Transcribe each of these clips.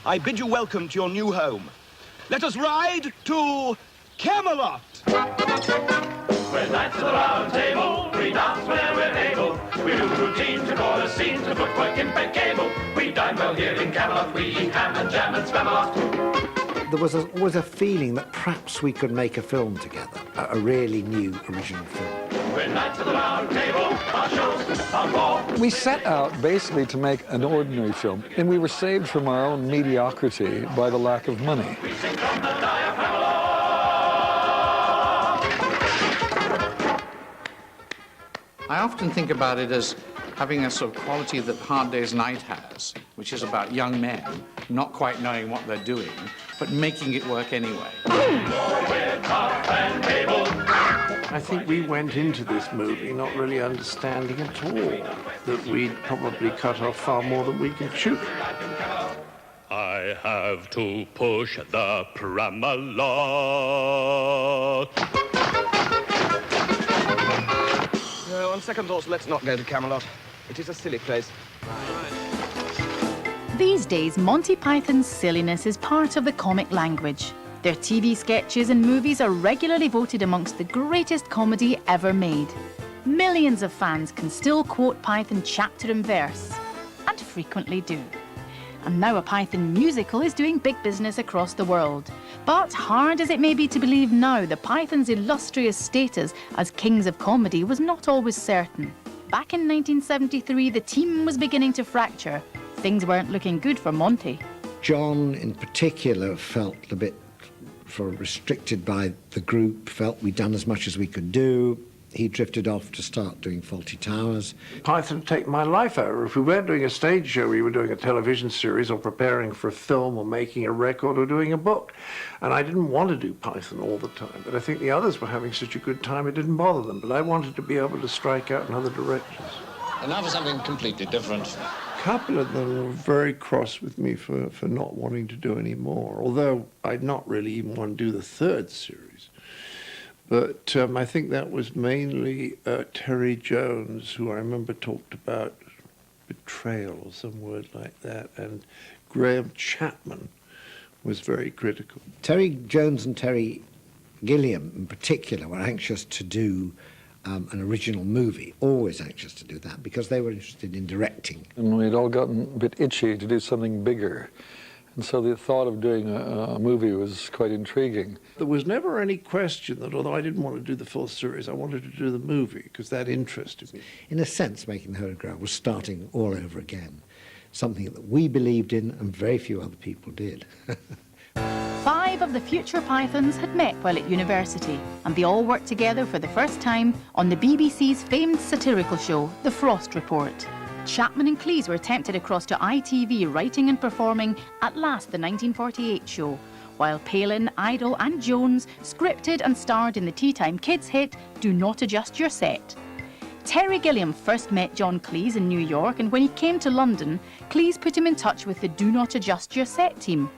I bid you welcome to your new home. Let us ride to Camelot. We're knights of the round table, we dance whenever we're able. We do routine to chorus scenes, to footwork impeccable. We dine well here in Camelot, we eat ham and jam and spam a lot. There was always a feeling that perhaps we could make a film together, a really new original film. We're knights of the round table, our shows are raw. We set out basically to make an ordinary film, and we were saved from our own mediocrity by the lack of money. We sing from the diaphragm. I often think about it as having a sort of quality that Hard Day's Night has, which is about young men not quite knowing what they're doing, but making it work anyway. I think we went into this movie not really understanding at all that we'd probably cut off far more than we can chew. I have to push the Pramalot. No, on second thoughts, let's not go to Camelot. It is a silly place. These days, Monty Python's silliness is part of the comic language. Their TV sketches and movies are regularly voted amongst the greatest comedy ever made. Millions of fans can still quote Python chapter and verse, and frequently do. And now a Python musical is doing big business across the world. But hard as it may be to believe now, the Pythons' illustrious status as kings of comedy was not always certain. Back in 1973, the team was beginning to fracture. Things weren't looking good for Monty. John, in particular, felt a bit restricted by the group, felt we'd done as much as we could do. He drifted off to start doing Fawlty Towers. Python take my life over. If we weren't doing a stage show, we were doing a television series or preparing for a film or making a record or doing a book. And I didn't want to do Python all the time, but I think the others were having such a good time it didn't bother them. But I wanted to be able to strike out in other directions. And now for something completely different. A couple of them were very cross with me for not wanting to do any more, although I'd not really even want to do the third series. But I think that was mainly Terry Jones, who I remember talked about betrayal or some word like that, and Graham Chapman was very critical. Terry Jones and Terry Gilliam, in particular, were anxious to do an original movie, always anxious to do that, because they were interested in directing. And we'd all gotten a bit itchy to do something bigger. And so the thought of doing a movie was quite intriguing. There was never any question that although I didn't want to do the full series, I wanted to do the movie, because that interested me. In a sense, Making the Holy Grail was starting all over again, something that we believed in and very few other people did. 5 of the future Pythons had met while at university, and they all worked together for the first time on the BBC's famed satirical show, The Frost Report. Chapman and Cleese were tempted across to ITV, writing and performing At Last, the 1948 show, while Palin, Idle and Jones scripted and starred in the Tea Time Kids hit Do Not Adjust Your Set. Terry Gilliam first met John Cleese in New York, and when he came to London, Cleese put him in touch with the Do Not Adjust Your Set team.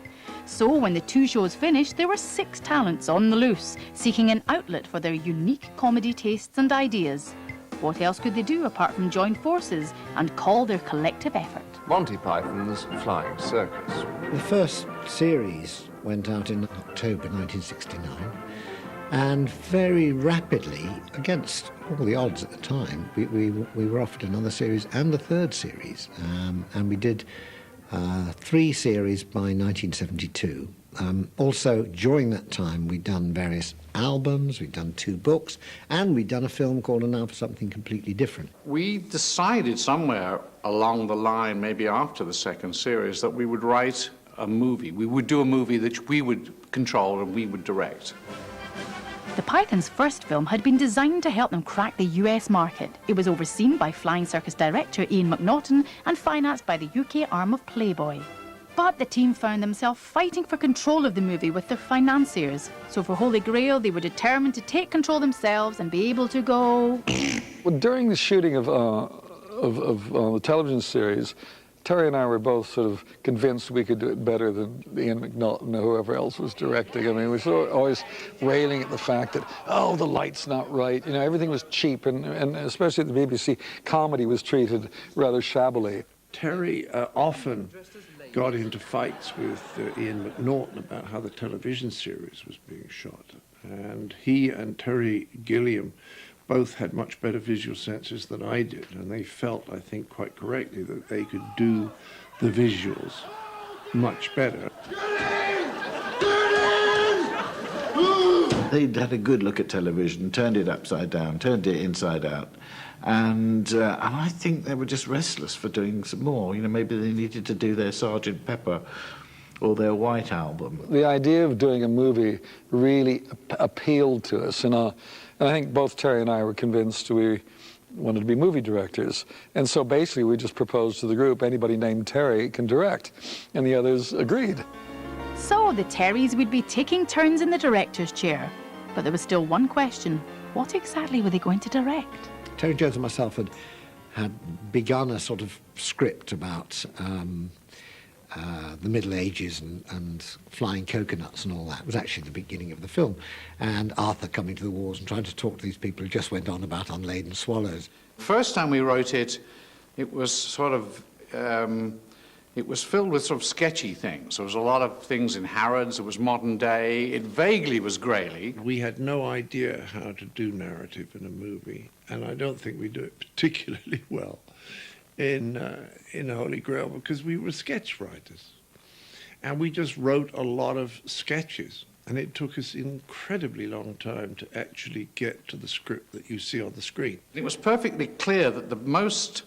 So when the 2 shows finished, there were 6 talents on the loose, seeking an outlet for their unique comedy tastes and ideas. What else could they do apart from join forces and call their collective effort? Monty Python's Flying Circus. The first series went out in October 1969, and very rapidly, against all the odds at the time, we were offered another series and a third series, and we did 3 series by 1972. Also, during that time, we'd done various albums, we'd done 2 books, and we'd done a film called And Now for Something Completely Different. We decided somewhere along the line, maybe after the second series, that we would write a movie. We would do a movie that we would control and we would direct. The Pythons' first film had been designed to help them crack the US market. It was overseen by Flying Circus director Ian McNaughton and financed by the UK arm of Playboy. But the team found themselves fighting for control of the movie with their financiers. So for Holy Grail, they were determined to take control themselves and be able to go... Well, during the shooting of the television series, Terry and I were both sort of convinced we could do it better than Ian McNaughton or whoever else was directing. I mean, we were sort of always railing at the fact that, oh, the light's not right. You know, everything was cheap, and especially at the BBC, comedy was treated rather shabbily. Terry often got into fights with Ian McNaughton about how the television series was being shot. And he and Terry Gilliam both had much better visual senses than I did, and they felt, I think quite correctly, that they could do the visuals much better. They'd had a good look at television, turned it upside down, turned it inside out, and I think they were just restless for doing some more. You know, maybe they needed to do their Sgt. Pepper or their White Album. The idea of doing a movie really appealed to us, and I think both Terry and I were convinced we wanted to be movie directors. And so basically we just proposed to the group, anybody named Terry can direct, and the others agreed. So the Terrys would be taking turns in the director's chair. But there was still one question. What exactly were they going to direct? Terry Jones and myself had begun a sort of script about the Middle Ages and flying coconuts and all that. It was actually the beginning of the film. And Arthur coming to the wars and trying to talk to these people who just went on about unladen swallows. First time we wrote it, it was sort of, it was filled with sort of sketchy things. There was a lot of things in Harrods, it was modern day, it vaguely was Grayley. We had no idea how to do narrative in a movie, and I don't think we do it particularly well in Holy Grail, because we were sketch writers. And we just wrote a lot of sketches, and it took us an incredibly long time to actually get to the script that you see on the screen. It was perfectly clear that the most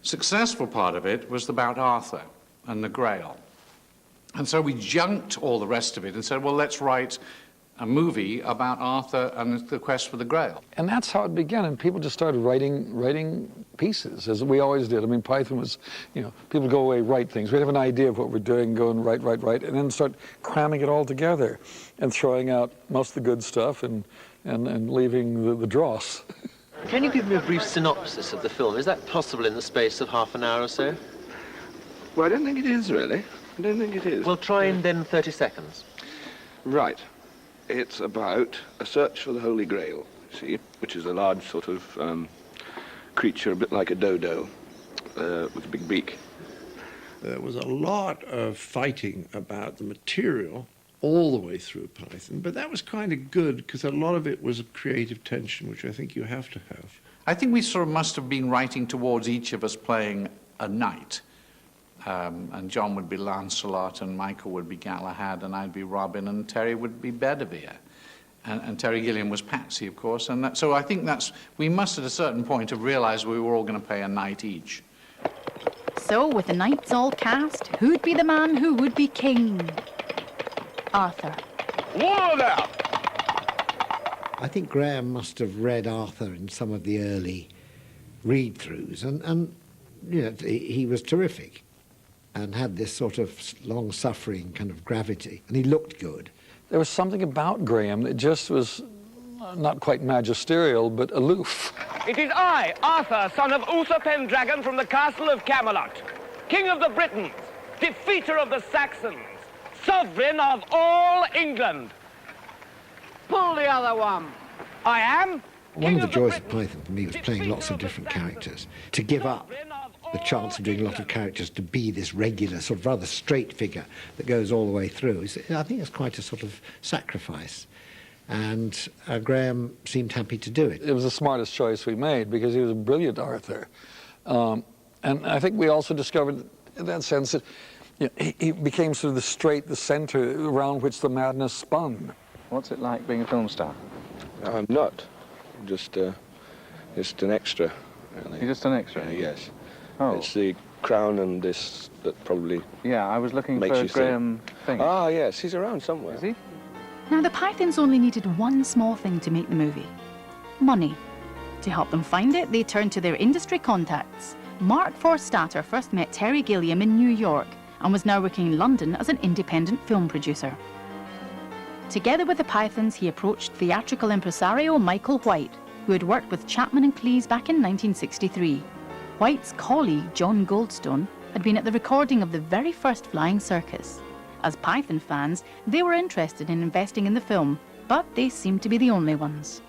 successful part of it was about Arthur and the Grail. And so we junked all the rest of it and said, well, let's write a movie about Arthur and the quest for the Grail. And that's how it began, and people just started writing pieces, as we always did. I mean, Python was, you know, people go away, write things. We'd have an idea of what we're doing, go and write, and then start cramming it all together and throwing out most of the good stuff and leaving the dross. Can you give me a brief synopsis of the film? Is that possible in the space of half an hour or so? Well, I don't think it is, really. I don't think it is. Well, try in then 30 seconds. Right. It's about a search for the Holy Grail, you see, which is a large sort of creature, a bit like a dodo, with a big beak. There was a lot of fighting about the material all the way through Python, but that was kind of good because a lot of it was a creative tension, which I think you have to have. I think we sort of must have been writing towards each of us playing a knight. And John would be Lancelot, and Michael would be Galahad, and I'd be Robin, and Terry would be Bedivere. And Terry Gilliam was Patsy, of course. And so I think we must at a certain point have realized we were all going to play a knight each. So with the knights all cast, who'd be the man who would be king? Arthur. Order! I think Graham must have read Arthur in some of the early read-throughs, and you know, he was terrific and had this sort of long-suffering kind of gravity, and he looked good. There was something about Graham that just was not quite magisterial, but aloof. It is I, Arthur, son of Uther Pendragon from the castle of Camelot, king of the Britons, defeater of the Saxons, sovereign of all England. Pull the other one. I am. One of the joys of Python for me was playing lots of different characters. To give up the chance of doing a lot of characters to be this regular, sort of rather straight figure that goes all the way through, I think it's quite a sort of sacrifice. And Graham seemed happy to do it. It was the smartest choice we made because he was a brilliant Arthur. And I think we also discovered in that sense that, you know, he became sort of the center around which the madness spun. What's it like being a film star? I'm not. Just an extra, really. You're just an extra? Yes. Oh. It's the crown and this that probably Yeah, I was looking makes for you Graham think. Ah, yes, he's around somewhere. Is he? Now, the Pythons only needed one small thing to make the movie: money. To help them find it, they turned to their industry contacts. Mark Forstater first met Terry Gilliam in New York and was now working in London as an independent film producer. Together with the Pythons, he approached theatrical impresario Michael White, who had worked with Chapman and Cleese back in 1963. White's colleague, John Goldstone, had been at the recording of the very first flying circus. As Python fans, they were interested in investing in the film, but they seemed to be the only ones.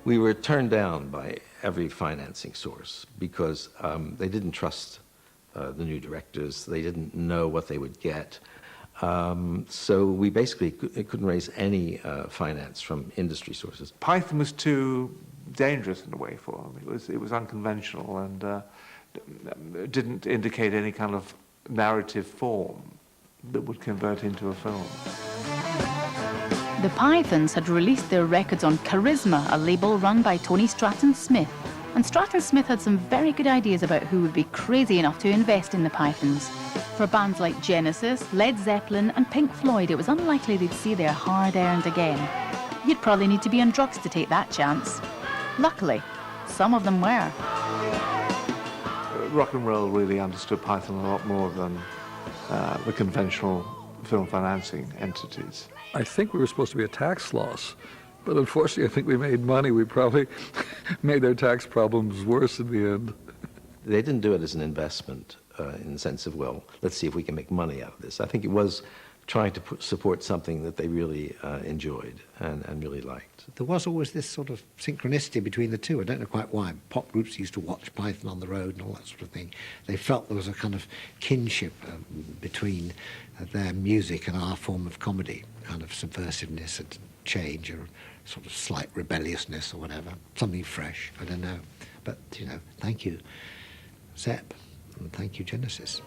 We were turned down by every financing source because they didn't trust the new directors. They didn't know what they would get. So we basically couldn't raise any finance from industry sources. Python was too dangerous in a way for them. It was unconventional and didn't indicate any kind of narrative form that would convert into a film. The Pythons had released their records on Charisma, a label run by Tony Stratton Smith. And Stratton Smith had some very good ideas about who would be crazy enough to invest in the Pythons. For bands like Genesis, Led Zeppelin and Pink Floyd, it was unlikely they'd see their hard-earned again. You'd probably need to be on drugs to take that chance. Luckily, some of them were. Rock and roll really understood Python a lot more than the conventional film financing entities. I think we were supposed to be a tax loss, but unfortunately I think we made money. We probably made their tax problems worse in the end. They didn't do it as an investment in the sense of, well, let's see if we can make money out of this. I think it was trying to support something that they really enjoyed and really liked. There was always this sort of synchronicity between the two. I don't know quite why. Pop groups used to watch Python on the road and all that sort of thing. They felt there was a kind of kinship between their music and our form of comedy, kind of subversiveness and change or sort of slight rebelliousness or whatever, something fresh, I don't know. But, you know, thank you, Zepp, and thank you, Genesis.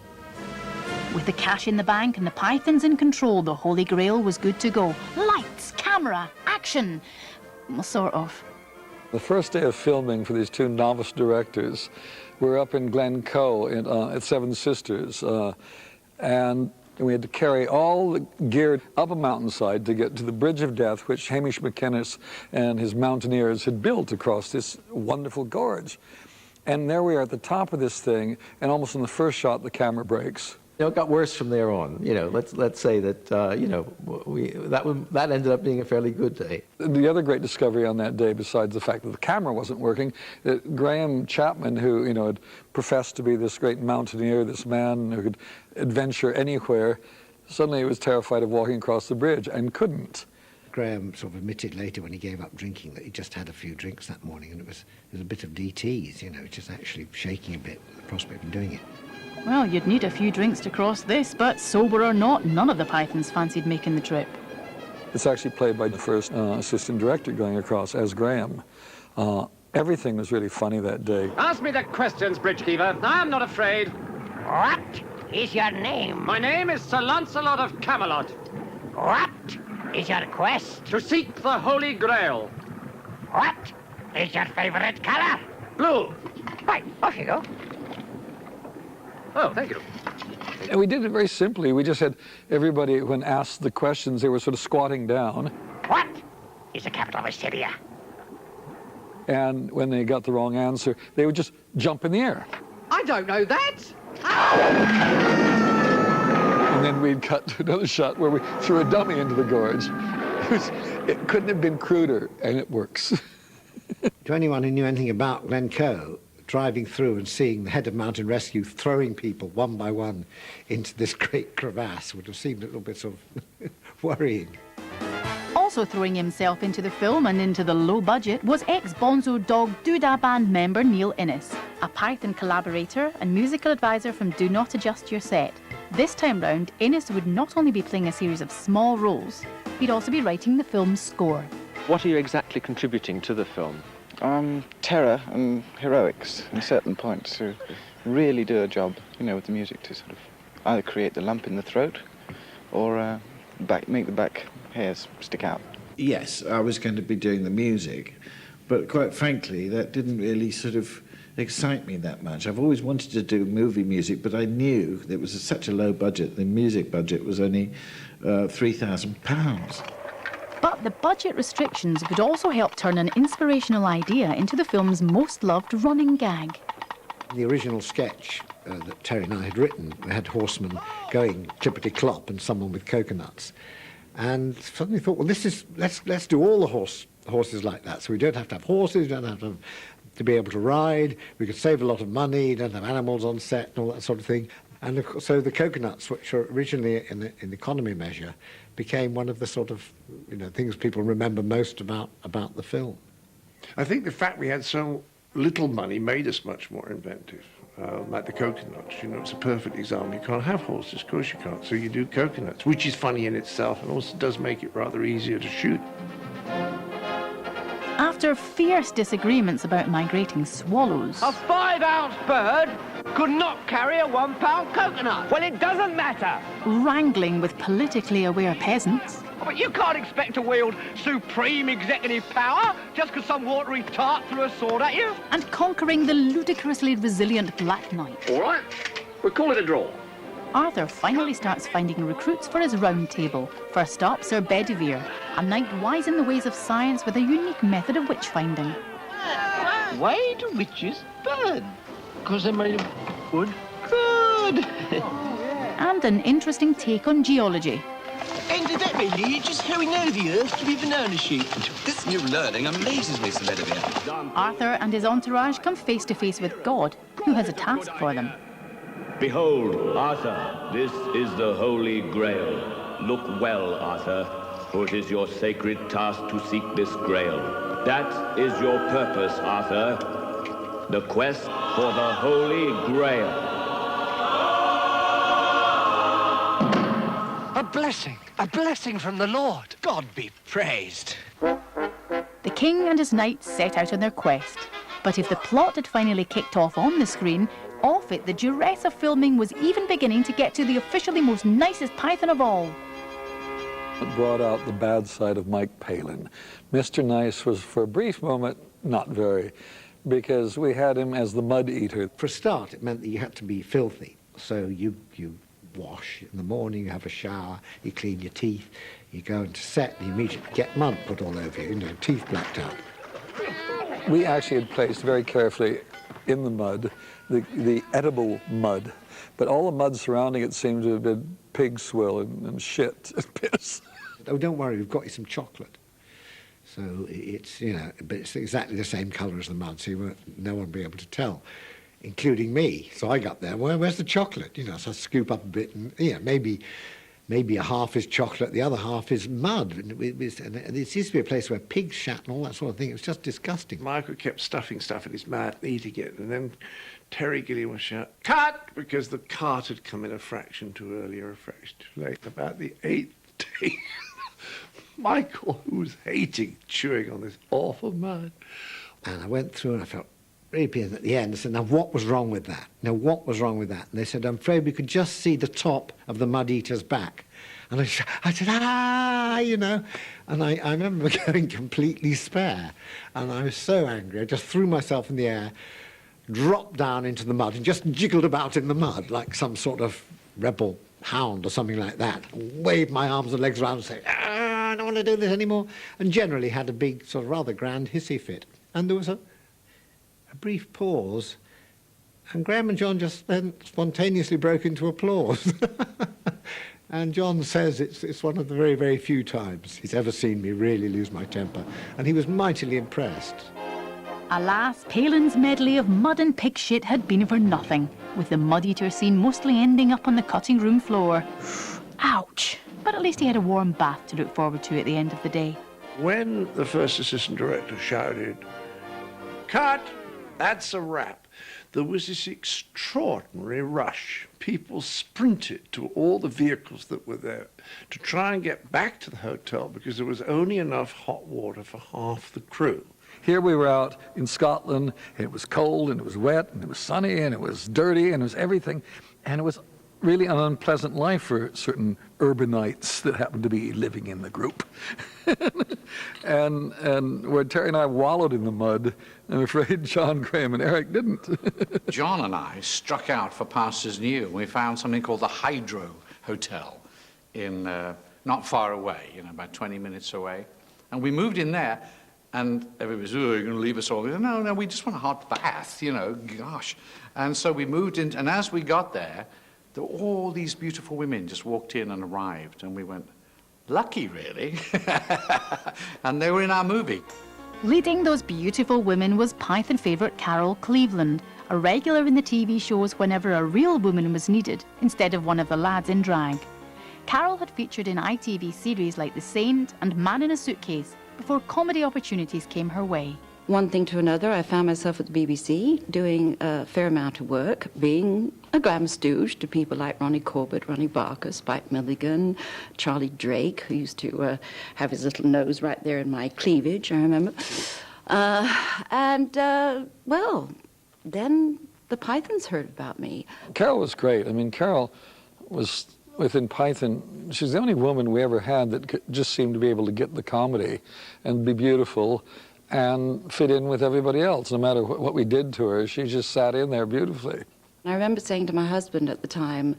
With the cash in the bank and the Pythons in control, the Holy Grail was good to go. Lights, camera, action. Well, sort of. The first day of filming for these two novice directors, we were up in Glencoe at Seven Sisters, and we had to carry all the gear up a mountainside to get to the Bridge of Death, which Hamish McInnes and his mountaineers had built across this wonderful gorge. And there we are at the top of this thing, and almost in the first shot, the camera breaks. You know, it got worse from there on. You know, let's say that you know, that ended up being a fairly good day. The other great discovery on that day, besides the fact that the camera wasn't working, that Graham Chapman, who had professed to be this great mountaineer, this man who could adventure anywhere, suddenly was terrified of walking across the bridge and couldn't. Graham sort of admitted later when he gave up drinking that he just had a few drinks that morning, and it was a bit of DTs, you know, just actually shaking a bit at the prospect of doing it. Well, you'd need a few drinks to cross this, but sober or not, none of the Pythons fancied making the trip. It's actually played by the first assistant director going across as Graham. Everything was really funny that day. Ask me the questions, Bridgekeeper. I am not afraid. What is your name? My name is Sir Lancelot of Camelot. What is your quest? To seek the Holy Grail. What is your favorite color? Blue. Right, off you go. Oh, thank you. And we did it very simply. We just had everybody, when asked the questions, they were sort of squatting down. What is the capital of Assyria? And when they got the wrong answer, they would just jump in the air. I don't know that. And then we'd cut to another shot where we threw a dummy into the gorge. It couldn't have been cruder, and it works. To anyone who knew anything about Glencoe, driving through and seeing the head of mountain rescue throwing people one by one into this great crevasse would have seemed a little bit sort of worrying. Also throwing himself into the film and into the low budget was ex-Bonzo Dog Doodah Band member Neil Innes, a Python collaborator and musical advisor from Do Not Adjust Your Set. This time round, Innes would not only be playing a series of small roles, he'd also be writing the film's score. What are you exactly contributing to the film? Terror and heroics in certain points to really do a job, with the music to sort of either create the lump in the throat or make the back hairs stick out. Yes, I was going to be doing the music, but quite frankly, that didn't really sort of excite me that much. I've always wanted to do movie music, but I knew it was such a low budget. The music budget was only £3,000. But the budget restrictions would also help turn an inspirational idea into the film's most loved running gag. The original sketch that Terry and I had written, we had horsemen going clippity-clop and someone with coconuts. And suddenly thought, well, let's do all the horses like that. So we don't have to have horses, we don't have to be able to ride, we could save a lot of money, you don't have animals on set and all that sort of thing. And of course, so the coconuts, which were originally in the economy measure, became one of the sort of things people remember most about the film. I think the fact we had so little money made us much more inventive. like the coconuts. You know, it's a perfect example. You can't have horses, of course you can't. So you do coconuts, which is funny in itself and also does make it rather easier to shoot. After fierce disagreements about migrating swallows, A 5-ounce bird could not carry a 1-pound coconut. Well, it doesn't matter. wrangling with politically aware peasants, But you can't expect to wield supreme executive power just because some watery tart threw a sword at you. and conquering the ludicrously resilient Black Knight, All right, we'll call it a draw. Arthur finally starts finding recruits for his round table. First up, Sir Bedivere, a knight wise in the ways of science with a unique method of witch-finding. Why do witches burn? Because they're made of wood. Good. And an interesting take on geology. Evidently, you're just going over the earth to be banana sheep. This new learning amazes me, Sir Bedivere. Arthur and his entourage come face to face with God, who has a task for them. Behold, Arthur, this is the Holy Grail. Look well, Arthur, for it is your sacred task to seek this Grail. That is your purpose, Arthur. The quest for the Holy Grail. A blessing from the Lord. God be praised. The king and his knights set out on their quest. But if the plot had finally kicked off on the screen, off it the duress of filming was even beginning to get to the officially most nicest python of all. It brought out the bad side of Mike Palin. Mr. Nice was, for a brief moment, not very, because we had him as the mud eater. For a start, it meant that you had to be filthy. So you wash in the morning, you have a shower, you clean your teeth, you go into set, and you immediately get mud put all over you, teeth blacked out. We actually had placed very carefully in the mud the edible mud, but all the mud surrounding it seemed to have been pig swill and shit and piss. Oh, don't worry, we've got you some chocolate. So it's, but it's exactly the same colour as the mud, so no one would be able to tell, including me. So I got there, where's the chocolate? So I scoop up a bit and, maybe a half is chocolate, the other half is mud. And it used to be a place where pigs shat and all that sort of thing. It was just disgusting. Michael kept stuffing stuff in his mouth, eating it, and then Terry Gilliam would shout, "Cut!" because the cart had come in a fraction too early or a fraction too late. About the 8th day, Michael, who was hating chewing on this awful mud. And I went through and I felt really pleased at the end. I said, now what was wrong with that? What was wrong with that? And they said, I'm afraid we could just see the top of the mud eater's back. And I said, and I remember going completely spare. And I was so angry, I just threw myself in the air, dropped down into the mud and just jiggled about in the mud like some sort of rebel hound or something like that. Waved my arms and legs around and said, I don't want to do this anymore. And generally had a big, sort of rather grand hissy fit. And there was a brief pause, and Graham and John just then spontaneously broke into applause. And John says it's one of the very, very few times he's ever seen me really lose my temper, and he was mightily impressed. Alas, Palin's medley of mud and pig shit had been for nothing, with the mud eater scene mostly ending up on the cutting room floor. Ouch! But at least he had a warm bath to look forward to at the end of the day. When the first assistant director shouted, "Cut! That's a wrap," there was this extraordinary rush. People sprinted to all the vehicles that were there to try and get back to the hotel because there was only enough hot water for half the crew. Here we were out in Scotland, and it was cold, and it was wet, and it was sunny, and it was dirty, and it was everything. And it was really an unpleasant life for certain urbanites that happened to be living in the group. and when Terry and I wallowed in the mud, I'm afraid John, Graham, and Eric didn't. John and I struck out for Pastors New. We found something called the Hydro Hotel in not far away, about 20 minutes away. And we moved in there, and everybody was, "Oh, you're going to leave us all?" No, we just want a hot bath, gosh. And so we moved in, and as we got there, all these beautiful women just walked in and arrived, and we went, lucky, really. And they were in our movie. Leading those beautiful women was Python favourite Carol Cleveland, a regular in the TV shows whenever a real woman was needed, instead of one of the lads in drag. Carol had featured in ITV series like The Saint and Man in a Suitcase before comedy opportunities came her way. one thing to another, I found myself at the BBC doing a fair amount of work, being a glam stooge to people like Ronnie Corbett, Ronnie Barker, Spike Milligan, Charlie Drake, who used to have his little nose right there in my cleavage, I remember. Well, then the Pythons heard about me. Carol was great. I mean, Carol was, within Python, she's the only woman we ever had that just seemed to be able to get the comedy and be beautiful and fit in with everybody else. No matter what we did to her, she just sat in there beautifully. I remember saying to my husband at the time,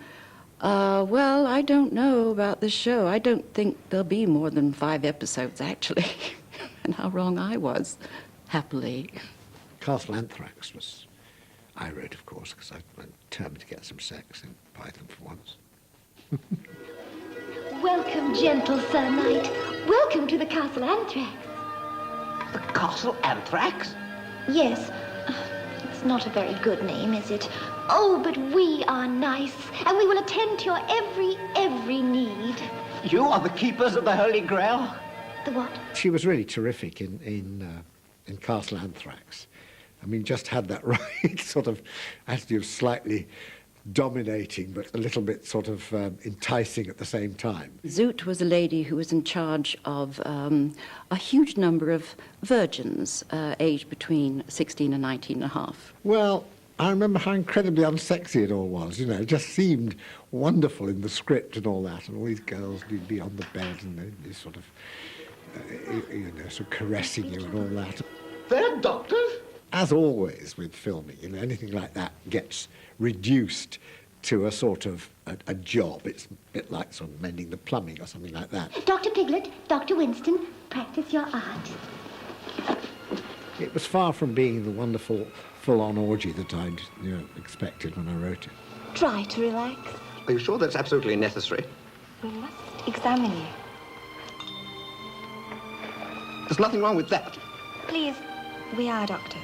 well, I don't know about this show. I don't think there'll be more than 5 episodes, actually. And how wrong I was, happily. Castle Anthrax was, I wrote, of course, because I was determined to get some sex in Python for once. Welcome, gentle Sir Knight. Welcome to the Castle Anthrax. The Castle Anthrax? Yes. It's not a very good name, is it? Oh, but we are nice, and we will attend to your every need. You are the keepers of the Holy Grail? The what? She was really terrific in Castle Anthrax. I mean, just had that right sort of attitude of slightly dominating, but a little bit sort of enticing at the same time. Zoot was a lady who was in charge of a huge number of virgins aged between 16 and 19 and a half. Well, I remember how incredibly unsexy it all was, you know. It just seemed wonderful in the script and all that, and all these girls would be on the bed and they'd sort of, sort of caressing you and all that. They're doctors? As always with filming, you know, anything like that gets reduced to a sort of a job. It's a bit like sort of mending the plumbing or something like that. Dr. Piglet, Dr. Winston, practice your art. It was far from being the wonderful full-on orgy that I'd expected when I wrote it. Try to relax. Are you sure that's absolutely necessary? We must examine you. There's nothing wrong with that. Please, we are doctors.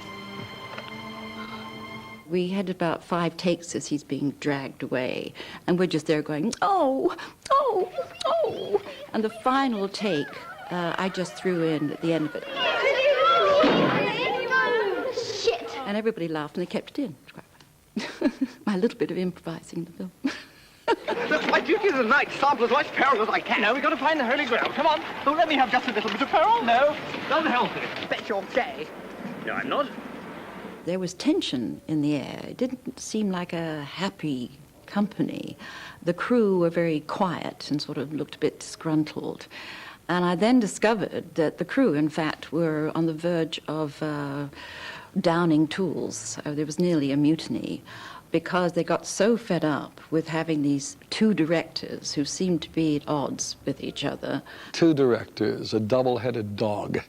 We had about 5 takes as he's being dragged away, and we're just there going, oh, oh, oh. And the final take, I just threw in at the end of it. Shit! And everybody laughed, and they kept it in. It was quite funny. My little bit of improvising in the film. Look, my duty as a knight, sample as much peril as I can. No, we've got to find the Holy Grail. Come on. Oh, let me have just a little bit of peril. No, doesn't help it. Bet you're gay. No, I'm not. There was tension in the air. It didn't seem like a happy company. The crew were very quiet and sort of looked a bit disgruntled. And I then discovered that the crew, in fact, were on the verge of downing tools. There was nearly a mutiny because they got so fed up with having these 2 directors who seemed to be at odds with each other. 2 directors, a double-headed dog.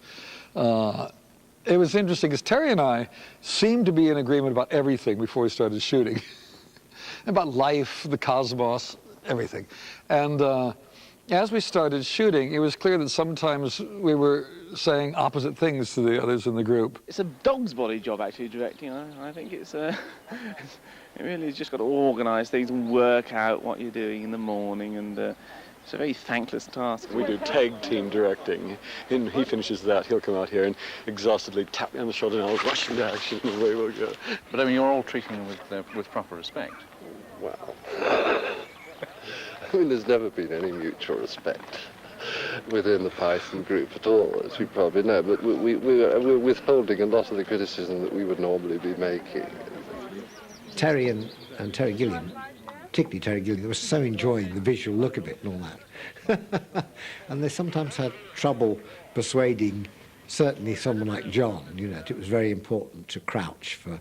It was interesting because Terry and I seemed to be in agreement about everything before we started shooting. About life, the cosmos, everything. And as we started shooting, it was clear that sometimes we were saying opposite things to the others in the group. It's a dog's body job, actually, directing. I think it's it really has just got to organise things and work out what you're doing in the morning, and it's a very thankless task. We do tag team directing. And he finishes that, he'll come out here and exhaustedly tap me on the shoulder, and I'll rush into action, and away we'll go. But I mean, you're all treating them with proper respect. Well, I mean, there's never been any mutual respect within the Python group at all, as you probably know. But we're withholding a lot of the criticism that we would normally be making. Terry and Terry Gilliam, particularly Terry Gilliam, they were so enjoying the visual look of it and all that. And they sometimes had trouble persuading, certainly someone like John, it was very important to crouch for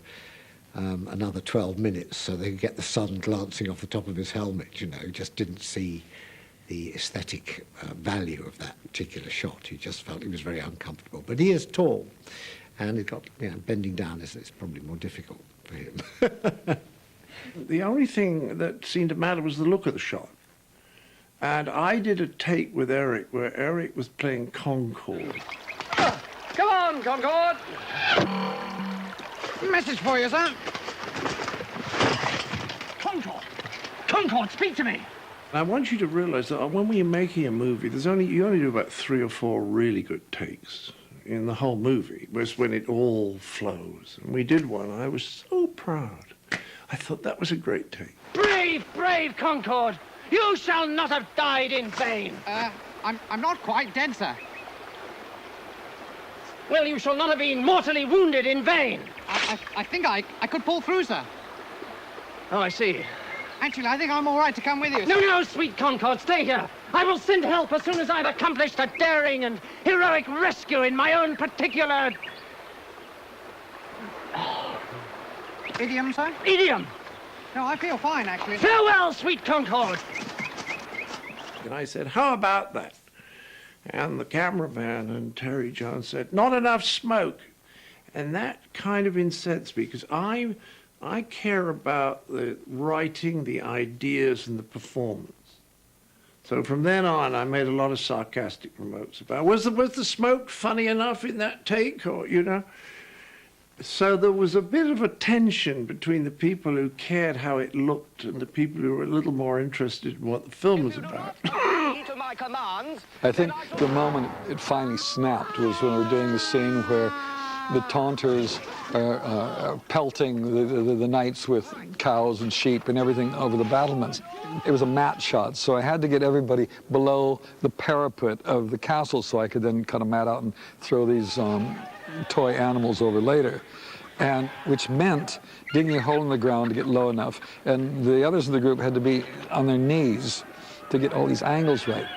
another 12 minutes so they could get the sun glancing off the top of his helmet, He just didn't see the aesthetic value of that particular shot. He just felt he was very uncomfortable. But he is tall, and it got, bending down is probably more difficult for him. The only thing that seemed to matter was the look of the shot. And I did a take with Eric where Eric was playing Concord. Come on, Concord! Message for you, sir. Concord! Concord, speak to me! I want you to realize that when we're making a movie, you only do about 3 or 4 really good takes. in the whole movie was when it all flows. And we did one. I was so proud. I thought that was a great take. Brave, brave Concord! You shall not have died in vain. I'm not quite dead, sir. Well, you shall not have been mortally wounded in vain. I think I could pull through, sir. Oh, I see. Actually, I think I'm all right to come with you. No, no, sweet Concord, stay here. I will send help as soon as I've accomplished a daring and heroic rescue in my own particular... Idiom, sir? Idiom. No, I feel fine, actually. Farewell, sweet Concord. And I said, how about that? And the cameraman and Terry Jones said, not enough smoke. And that kind of incensed me, because I care about the writing, the ideas, and the performance. So from then on, I made a lot of sarcastic remarks about, was the smoke funny enough in that take, or, you know? So there was a bit of a tension between the people who cared how it looked and the people who were a little more interested in what the film was about. I think the moment it finally snapped was when we were doing the scene where the taunters are pelting the knights with cows and sheep and everything over the battlements. It was a matte shot, so I had to get everybody below the parapet of the castle so I could then cut a mat out and throw these toy animals over later. And which meant digging a hole in the ground to get low enough, and the others in the group had to be on their knees to get all these angles right.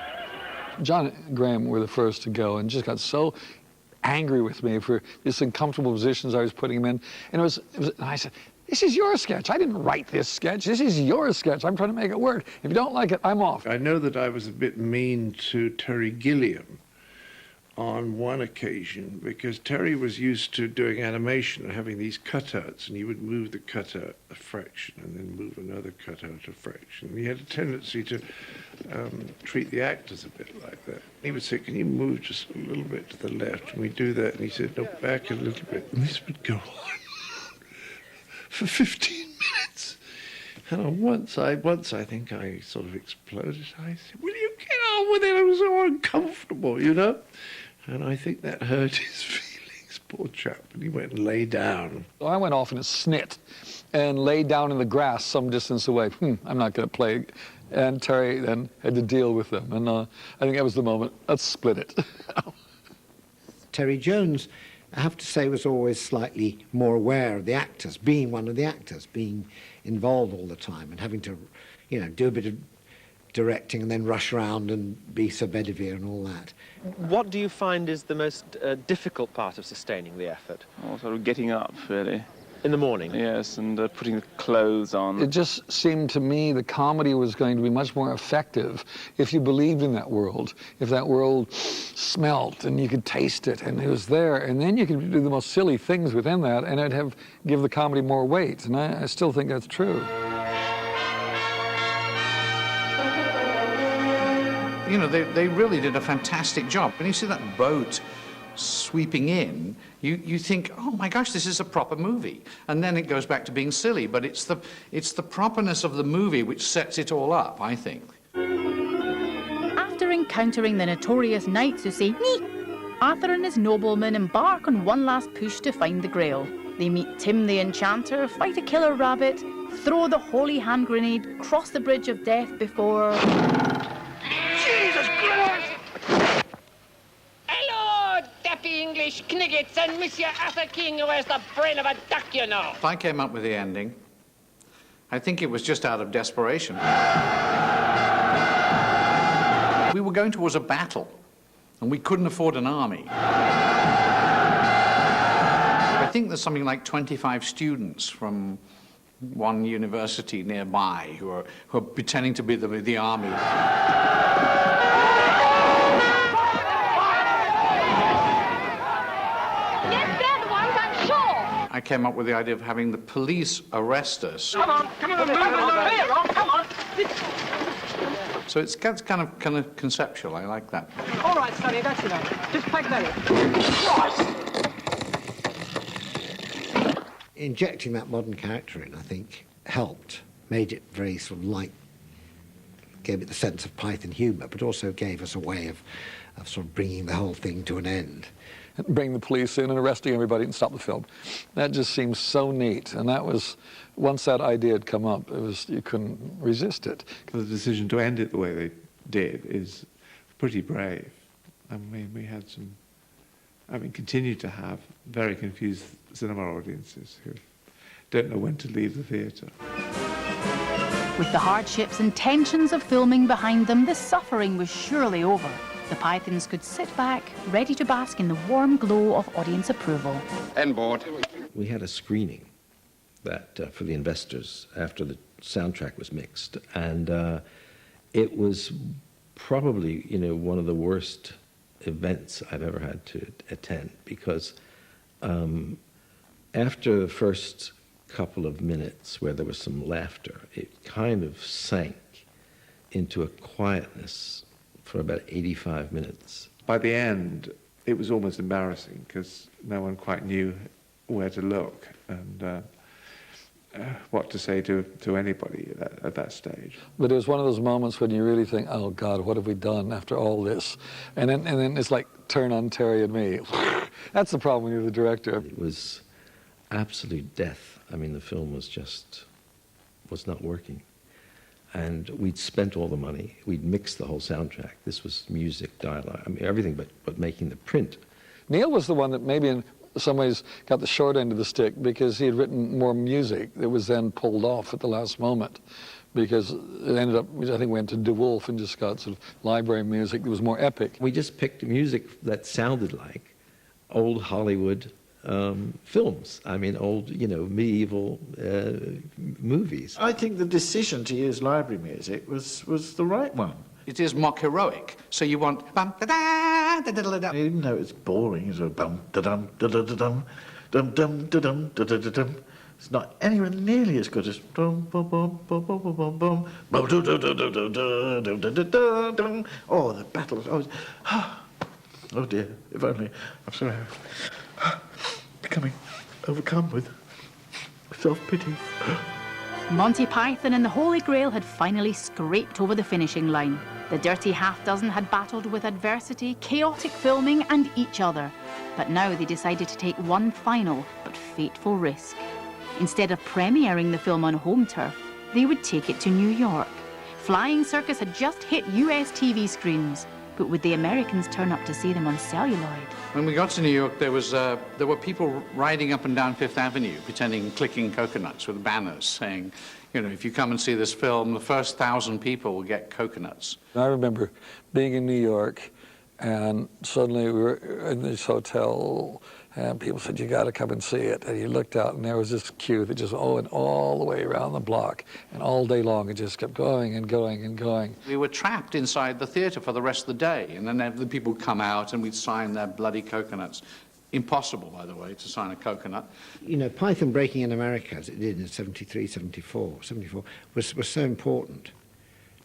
John and Graham were the first to go and just got so angry with me for these uncomfortable positions I was putting him in. And and I said, this is your sketch. I didn't write this sketch. This is your sketch. I'm trying to make it work. If you don't like it, I'm off. I know that I was a bit mean to Terry Gilliam on one occasion, because Terry was used to doing animation and having these cutouts, and he would move the cutout a fraction and then move another cutout a fraction. And he had a tendency to treat the actors a bit like that. He would say, can you move just a little bit to the left? And we'd do that, and he said, no, back a little bit. And this would go on for 15 minutes. And once I think I sort of exploded. I said, will you get on with it? I was so uncomfortable, you know? And I think that hurt his feelings, poor chap. And he went and lay down. I went off in a snit and laid down in the grass some distance away. I'm not going to play. And Terry then had to deal with them. And I think that was the moment. Let's split it. Terry Jones, I have to say, was always slightly more aware of the actors, being one of the actors, being involved all the time and having to, you know, do a bit of directing and then rush around and be Sir Bedivere and all that. What do you find is the most difficult part of sustaining the effort? Oh, sort of getting up, really. In the morning? Yes, and putting the clothes on. It just seemed to me the comedy was going to be much more effective if you believed in that world, if that world smelt and you could taste it and it was there, and then you could do the most silly things within that and it'd give the comedy more weight, and I still think that's true. You know, they really did a fantastic job. When you see that boat sweeping in, you think, oh my gosh, this is a proper movie. And then it goes back to being silly, but it's the properness of the movie which sets it all up, I think. After encountering the notorious knights who say, "Nee," Arthur and his noblemen embark on one last push to find the Grail. They meet Tim the Enchanter, fight a killer rabbit, throw the holy hand grenade, cross the bridge of death before... Jesus Christ! Hello, dappy English kniggets and Monsieur Arthur King, who has the brain of a duck, you know. If I came up with the ending, I think it was just out of desperation. We were going towards a battle, and we couldn't afford an army. I think there's something like 25 students from one university nearby who are pretending to be the army. Yes, they're the ones, I'm sure. I came up with the idea of having the police arrest us. Come on, move on, come on. So it's kind of conceptual. I like that. All right, Sonny, that's enough. Just pack that in. Injecting that modern character in, I think, helped, made it very sort of light, gave it the sense of Python humour, but also gave us a way of sort of bringing the whole thing to an end. and bring the police in and arresting everybody and stop the film. That just seems so neat. And that was, once that idea had come up, you couldn't resist it. The decision to end it the way they did is pretty brave. I mean, we had some, continue to have very confused cinema audiences who don't know when to leave the theatre. With the hardships and tensions of filming behind them, the suffering was surely over. The Pythons could sit back, ready to bask in the warm glow of audience approval. And board. We had a screening that for the investors after the soundtrack was mixed, and it was probably, one of the worst events I've ever had to attend, because after the first couple of minutes where there was some laughter, it kind of sank into a quietness for about 85 minutes. By the end, it was almost embarrassing because no one quite knew where to look and what to say to anybody at that stage. But it was one of those moments when you really think, oh God, what have we done after all this? And then it's like, turn on Terry and me. That's the problem when you're the director. It was absolute death. I mean, the film was not working. And we'd spent all the money. We'd mixed the whole soundtrack. This was music, dialogue, everything but making the print. Neil was the one that maybe in some ways got the short end of the stick, because he had written more music that was then pulled off at the last moment, because it ended up, I think we went to DeWolf and just got sort of library music that was more epic. We just picked music that sounded like old Hollywood films. Old, medieval movies. I think the decision to use library music was the right one. It is mock heroic, so you want bum da da da da da. Even though it's boring, it's a bum da dum da da da dum dum dum da dum da da da dum. It's not anywhere nearly as good as dum bum bum bum bum bum bum bum bum da da da da da da da da dum. Oh, the battles! Oh dear! If only I'm sorry. Becoming overcome with self-pity. Monty Python and the Holy Grail had finally scraped over the finishing line. The dirty half-dozen had battled with adversity, chaotic filming and each other. But now they decided to take one final but fateful risk. Instead of premiering the film on home turf, they would take it to New York. Flying Circus had just hit US TV screens, but would the Americans turn up to see them on celluloid? When we got to New York, there were people riding up and down Fifth Avenue, clicking coconuts with banners saying, if you come and see this film, the first 1,000 people will get coconuts. I remember being in New York, and suddenly we were in this hotel, and people said, you got to come and see it. And you looked out, and there was this queue that just went all the way around the block, and all day long it just kept going and going and going. We were trapped inside the theatre for the rest of the day, and then the people would come out and we'd sign their bloody coconuts. Impossible, by the way, to sign a coconut. Python breaking in America, as it did in 73, 74, was so important,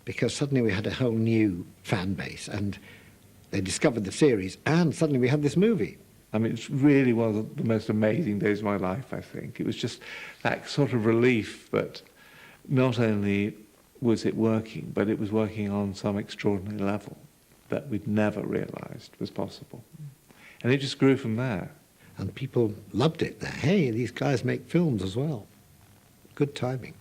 because suddenly we had a whole new fan base, and they discovered the series, and suddenly we had this movie. It's really one of the most amazing days of my life, I think. It was just that sort of relief that not only was it working, but it was working on some extraordinary level that we'd never realised was possible. And it just grew from there. And people loved it. Hey, these guys make films as well. Good timing.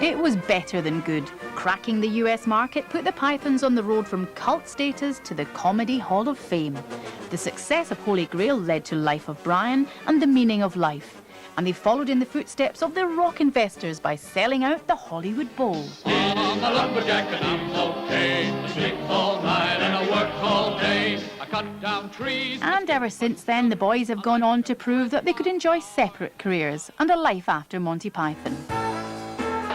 It was better than good. Cracking the US market put the Pythons on the road from cult status to the Comedy Hall of Fame. The success of Holy Grail led to Life of Brian and The Meaning of Life. And they followed in the footsteps of the rock investors by selling out the Hollywood Bowl. I'm a lumberjack and I'm okay. I sleep all night and I work all day. I cut down trees. And ever since then, the boys have gone on to prove that they could enjoy separate careers and a life after Monty Python.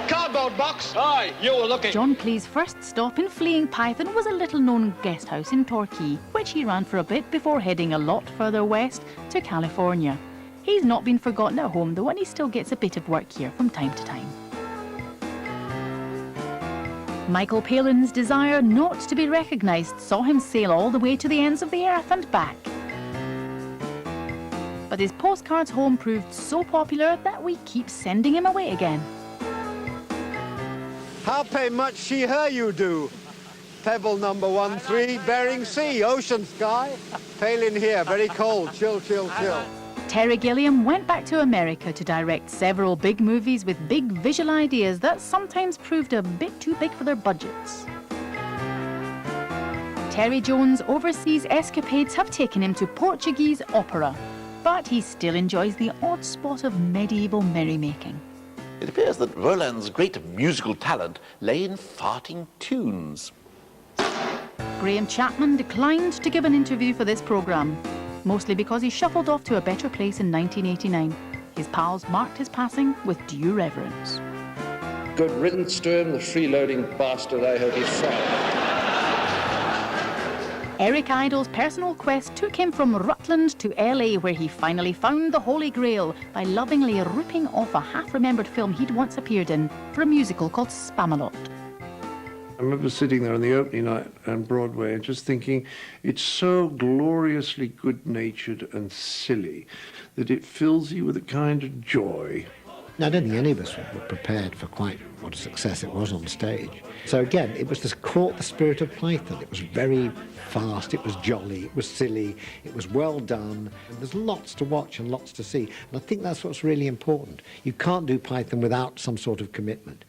Cardboard box. Aye, you were looking. John Cleese's first stop in fleeing Python was a little-known guest house in Torquay, which he ran for a bit before heading a lot further west to California. He's not been forgotten at home, though, and he still gets a bit of work here from time to time. Michael Palin's desire not to be recognised saw him sail all the way to the ends of the earth and back. But his postcards home proved so popular that we keep sending him away again. I'll pay much see her you do. Pebble number 13, Bering Sea, ocean sky. Palin here, very cold, chill, chill, chill. Terry Gilliam went back to America to direct several big movies with big visual ideas that sometimes proved a bit too big for their budgets. Terry Jones' overseas escapades have taken him to Portuguese opera, but he still enjoys the odd spot of medieval merrymaking. It appears that Roland's great musical talent lay in farting tunes. Graham Chapman declined to give an interview for this programme, mostly because he shuffled off to a better place in 1989. His pals marked his passing with due reverence. Good riddance to him, the freeloading bastard. I hope he's sorry. Eric Idle's personal quest took him from Rutland to LA, where he finally found the Holy Grail by lovingly ripping off a half-remembered film he'd once appeared in for a musical called Spamalot. I remember sitting there on the opening night on Broadway and just thinking, it's so gloriously good-natured and silly that it fills you with a kind of joy. I don't think any of us were prepared for quite what a success it was on stage. So again, it was just caught the spirit of Python. It was very fast, it was jolly, it was silly, it was well done. And there's lots to watch and lots to see. And I think that's what's really important. You can't do Python without some sort of commitment.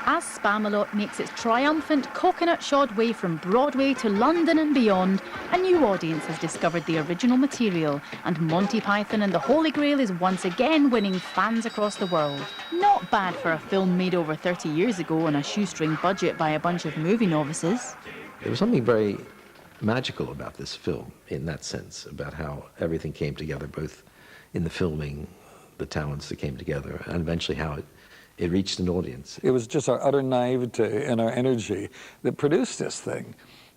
As Spamalot makes its triumphant coconut-shod way from Broadway to London and beyond, a new audience has discovered the original material, and Monty Python and the Holy Grail is once again winning fans across the world. Not bad for a film made over 30 years ago on a shoestring budget by a bunch of movie novices. There was something very magical about this film, in that sense, about how everything came together, both in the filming, the talents that came together, and eventually how it reached an audience. It was just our utter naivete and our energy that produced this thing.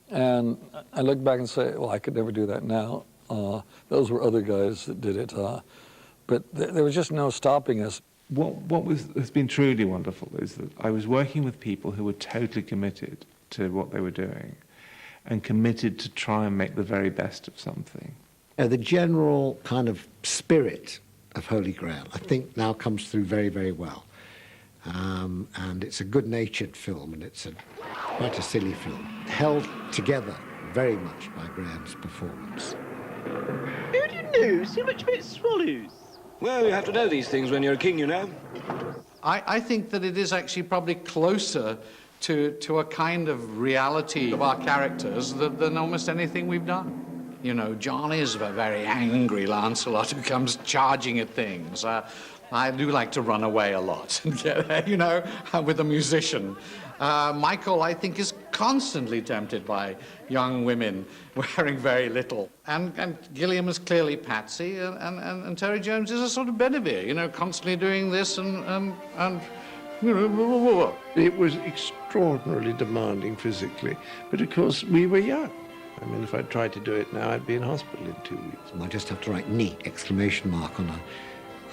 And I look back and say, well, I could never do that now. Those were other guys that did it. But there was just no stopping us. What has been truly wonderful is that I was working with people who were totally committed to what they were doing and committed to try and make the very best of something. The general kind of spirit of Holy Grail, I think, now comes through very, very well. And it's a good-natured film, and it's quite a silly film, held together very much by Graham's performance. Who do you know so much about swallows? Well, you have to know these things when you're a king, you know. I think that it is actually probably closer to a kind of reality of our characters than almost anything we've done. You know, John is a very angry Lancelot who comes charging at things. I do like to run away a lot, you know, with a musician. Michael, I think, is constantly tempted by young women wearing very little. And Gilliam is clearly Patsy, and Terry Jones is a sort of Bedivere, you know, constantly doing this and you know. It was extraordinarily demanding physically, but of course we were young. I mean, if I'd tried to do it now, I'd be in hospital in 2 weeks. I just have to write "neat!" exclamation mark on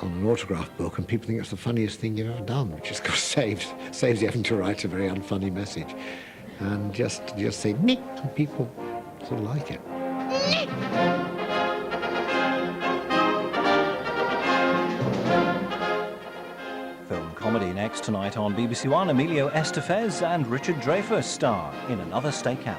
an autograph book, and people think it's the funniest thing you've ever done, which just saves you having to write a very unfunny message. And just say "neat!" and people sort of like it. Film comedy next tonight on BBC One. Emilio Estevez and Richard Dreyfuss star in Another Stakeout.